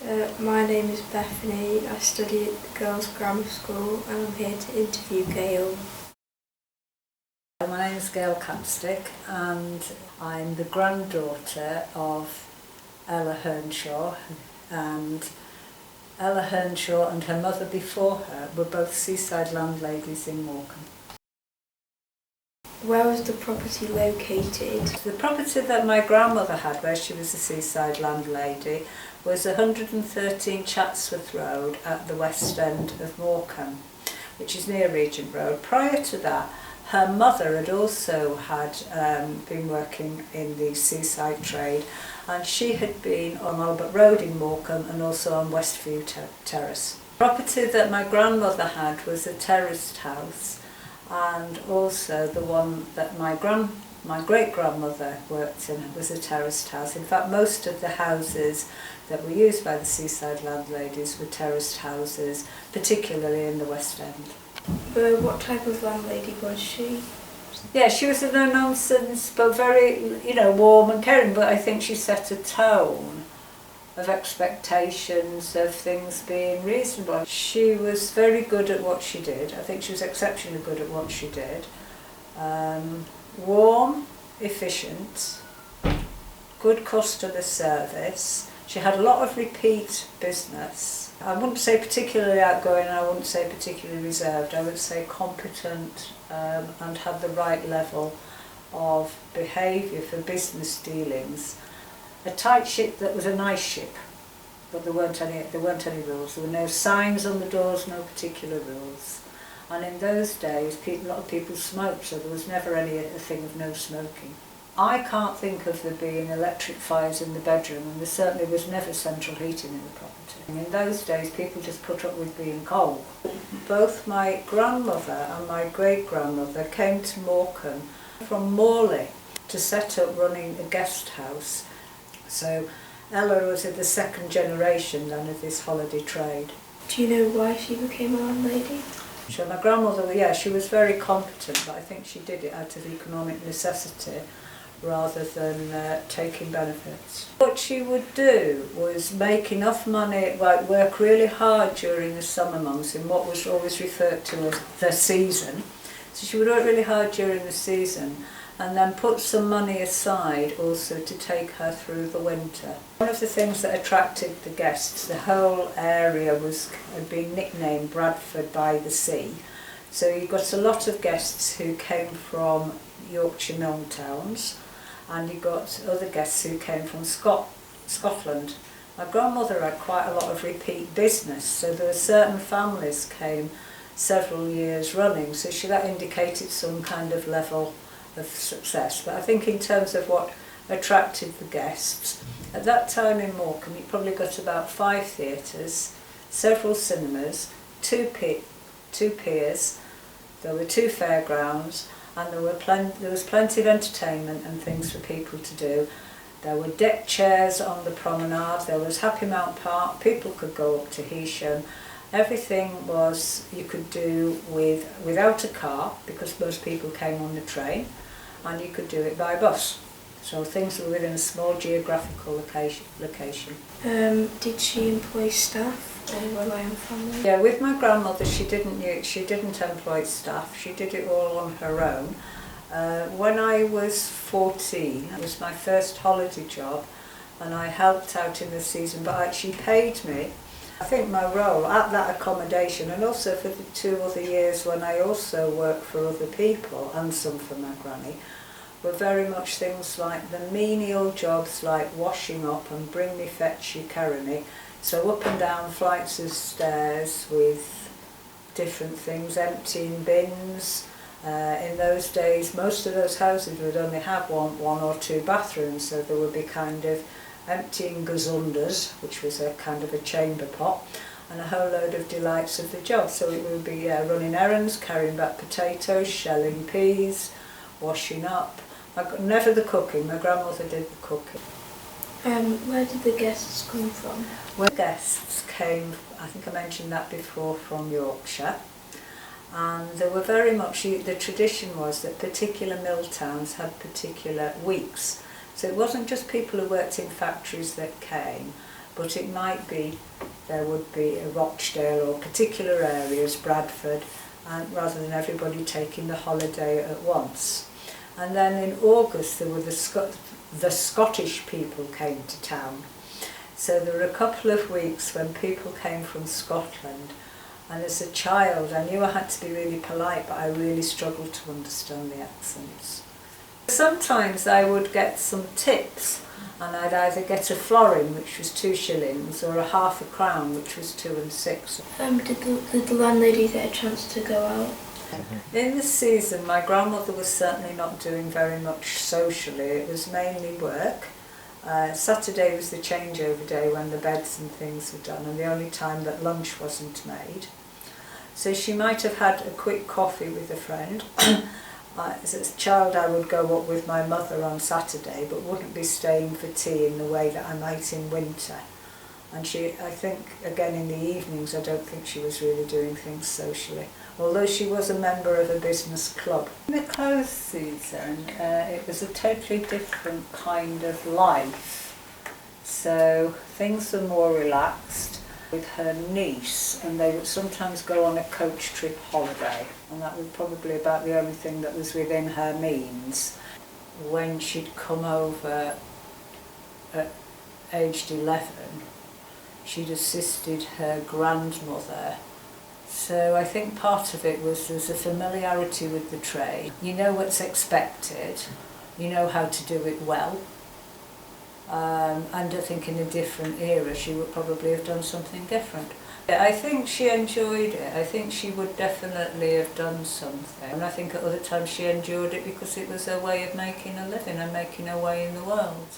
My name is Bethany. I study at the Girls' Grammar School and I'm here to interview Gail. My name is Gail and I'm the granddaughter of Ella Earnshaw, and Ella Earnshaw and her mother before her were both seaside landladies in Morecambe. Where was the property located? The property that my grandmother had, where she was a seaside landlady, was 113 Chatsworth Road at the west end of Morecambe, which is near Regent Road. Prior to that, her mother had also been working in the seaside trade, and she had been on Albert Road in Morecambe and also on Westview Terrace. The property that my grandmother had was a terraced house, and also the one that my great-grandmother worked in was a terraced house. In fact, most of the houses that were used by the seaside landladies were terraced houses, particularly in the West End. What type of landlady was she? Yeah, she was a no-nonsense but very, warm and caring, but I think she set a tone of expectations of things being reasonable. She was very good at what she did. I think she was exceptionally good at what she did. Warm, efficient, good customer service. She had a lot of repeat business. I wouldn't say particularly outgoing, and I wouldn't say particularly reserved. I would say competent and had the right level of behaviour for business dealings. A tight ship that was a nice ship, but there weren't any rules. There were no signs on the doors, no particular rules. And in those days, a lot of people smoked, so there was never a thing of no smoking. I can't think of there being electric fires in the bedroom, and there certainly was never central heating in the property. And in those days, people just put up with being cold. Both my grandmother and my great-grandmother came to Morecambe from Morley to set up running a guest house. So Ella was the second generation then of this holiday trade. Do you know why she became a landlady? So my grandmother, she was very competent, but I think she did it out of economic necessity rather than taking benefits. What she would do was make enough money, work really hard during the summer months in what was always referred to as the season. So she would work really hard during the season and then put some money aside also to take her through the winter. One of the things that attracted the guests, the whole area had been nicknamed Bradford by the Sea. So you got a lot of guests who came from Yorkshire Milne towns, and you got other guests who came from Scotland. My grandmother had quite a lot of repeat business, so there were certain families came several years running, so that indicated some kind of level of success. But I think in terms of what attracted the guests, at that time in Morecambe you probably got about 5 theatres, several cinemas, two piers, there were 2 fairgrounds, and there was plenty of entertainment and things for people to do. There were deck chairs on the promenade, there was Happy Mount Park, people could go up to Heysham. Everything you could do without a car, because most people came on the train, and you could do it by bus. So things were within a small geographical location. Did she employ staff or rely on family? Yeah, with my grandmother she didn't employ staff, she did it all on her own. When I was 14, it was my first holiday job, and I helped out in the season, but she paid me. I think my role at that accommodation, and also for the 2 other years when I also worked for other people and some for my granny, were very much things like the menial jobs like washing up and bring me, fetch you, carry me. So up and down flights of stairs with different things, emptying bins. In those days, most of those houses would only have one or 2 bathrooms, so there would be kind of emptying gazundas, which was a kind of a chamber pot, and a whole load of delights of the job. So it would be running errands, carrying back potatoes, shelling peas, washing up. Never the cooking, my grandmother did the cooking. Where did the guests come from? Well, the guests came, I think I mentioned that before, from Yorkshire. And there were very much, the tradition was that particular mill towns had particular weeks. So it wasn't just people who worked in factories that came. but it might be there would be a Rochdale or particular areas, Bradford, and rather than everybody taking the holiday at once. And then in August there were the Scottish people came to town. So there were a couple of weeks when people came from Scotland, and as a child I knew I had to be really polite, but I really struggled to understand the accents. Sometimes I would get some tips, and I'd either get a florin, which was 2 shillings, or a half a crown, which was 2 and 6. Did the landlady get a chance to go out? In the season, my grandmother was certainly not doing very much socially. It was mainly work. Saturday was the changeover day when the beds and things were done, and the only time that lunch wasn't made. So she might have had a quick coffee with a friend. As a child I would go up with my mother on Saturday, but wouldn't be staying for tea in the way that I might in winter. And I think, again in the evenings, I don't think she was really doing things socially, although she was a member of a business club. In the clothes season, it was a totally different kind of life. So things were more relaxed. With her niece, and they would sometimes go on a coach trip holiday, and that was probably about the only thing that was within her means. When she'd come over at aged 11, she'd assisted her grandmother. So I think part of it was there's a familiarity with the trade. You know what's expected, you know how to do it well. And I think in a different era she would probably have done something different. I think she enjoyed it. I think she would definitely have done something. And I think at other times she endured it because it was her way of making a living and making her way in the world.